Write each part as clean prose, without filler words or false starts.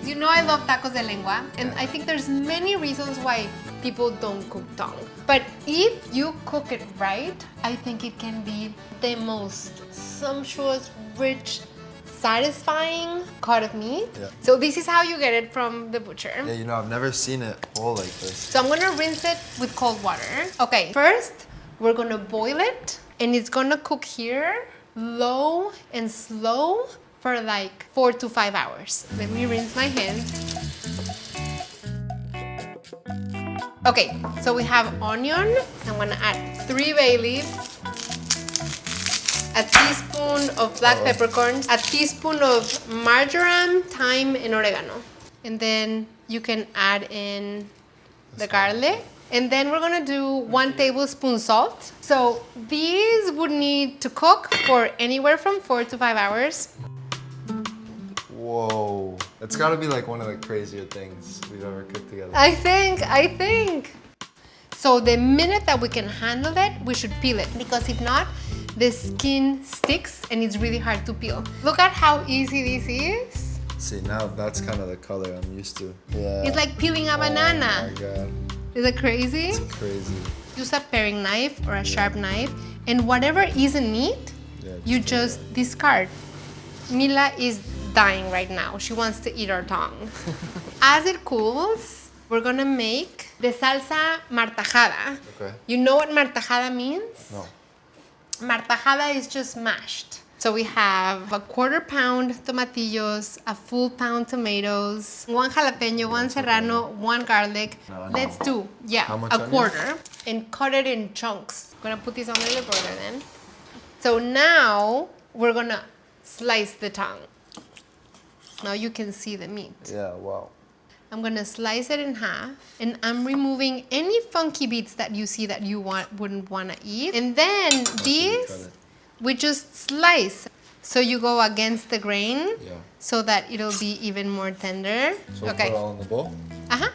You know I love tacos de lengua, and I think there's many reasons why people don't cook tongue. But if you cook it right, I think it can be the most sumptuous, rich, satisfying cut of meat. Yeah. So this is how you get it from the butcher. Yeah, you know, I've never seen it whole like this. So I'm gonna rinse it with cold water. Okay, first we're gonna boil it, and it's gonna cook here low and slow for like 4 to 5 hours. Let me rinse my hands. Okay, so we have onion. I'm gonna add 3 bay leaves, a teaspoon of black peppercorns, a teaspoon of marjoram, thyme, and oregano. And then you can add in the garlic. And then we're gonna do 1 tablespoon salt. So these would need to cook for anywhere from 4 to 5 hours. Whoa. That's gotta be like one of the crazier things we've ever cooked together. I think. So the minute that we can handle it, we should peel it, because if not, the skin sticks and it's really hard to peel. Look at how easy this is. See, now that's kind of the color I'm used to. Yeah. It's like peeling a banana. Oh my God. Is it crazy? It's crazy. Use a paring knife or a sharp knife, and whatever isn't meat, you just discard. Mila is dying right now. She wants to eat her tongue. As it cools, we're gonna make the salsa martajada. Okay. You know what martajada means? No. Martajada is just mashed. So we have a 1/4 pound tomatillos, a full pound tomatoes, 1 jalapeno, 1 serrano, 1 garlic. Let's do, How much a onion? 1/4, and cut it in chunks. I'm gonna put this on the broiler then. So now we're gonna slice the tongue. Now you can see the meat. Yeah, wow. I'm gonna slice it in half, and I'm removing any funky bits that you see that you wouldn't wanna eat. And then these, we just slice. So you go against the grain, so that it'll be even more tender. So put it all in the bowl? Uh-huh.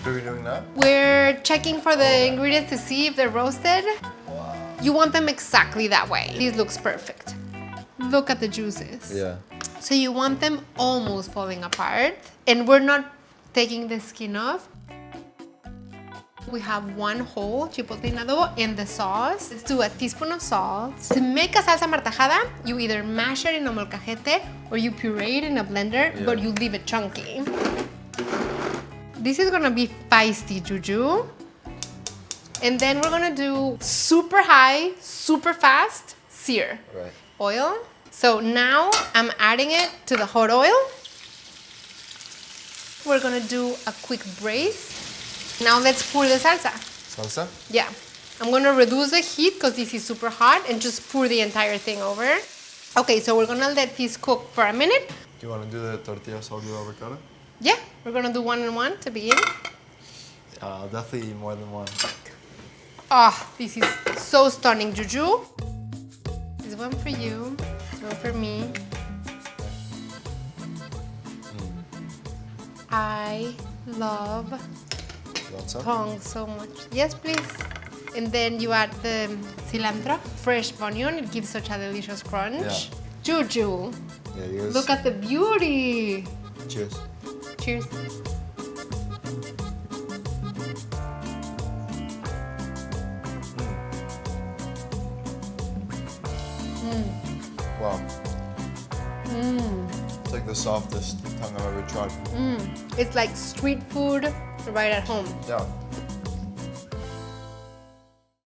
What are we doing now? We're checking for the ingredients to see if they're roasted. Wow. You want them exactly that way. This looks perfect. Look at the juices. Yeah. So you want them almost falling apart, and we're not taking the skin off. We have 1 whole chipotle in adobo and the sauce. Let's do a teaspoon of salt. To make a salsa martajada, you either mash it in a molcajete or you puree it in a blender, but you leave it chunky. This is gonna be feisty, Juju. And then we're gonna do super high, super fast sear. Right. Oil. So now I'm adding it to the hot oil. We're gonna do a quick braise. Now let's pour the salsa. Salsa? Yeah. I'm gonna reduce the heat because this is super hot, and just pour the entire thing over. Okay, so we're gonna let this cook for a minute. Do you want to do the tortilla salsa avocado? Yeah, we're gonna do 1 and 1 to begin. I'll definitely eat more than 1. Oh, this is so stunning, Juju. This one for you, this one for me. I love tongue so much. Yes, please. And then you add the cilantro, fresh onion. It gives such a delicious crunch. Yeah. Juju, Yeah, you guys. look at the beauty. Cheers. Cheers. Wow. It's like the softest tongue I've ever tried. It's like street food right at home. Yeah.